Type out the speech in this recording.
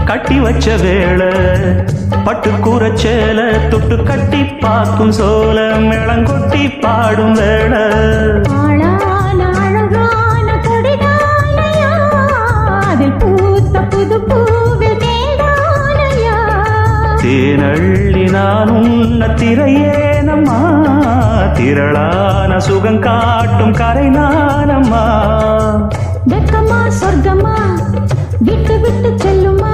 கட்டி வச்ச வேளை பட்டு கூறச்சேல தொட்டு கட்டி பார்க்கும் சோல மேளங்கொட்டி பாடும் வேளை ஆளான அழகான கொடிதானையா அதில் பூத்த புது பூவில் தேடானையா தேனள்ளி நான் உன்ன திரையேனம்மா திரளான சுகம் காட்டும் கரை நானம்மா வெக்கமா சொர்க்கமா விட்டு விட்டு செல்லுமா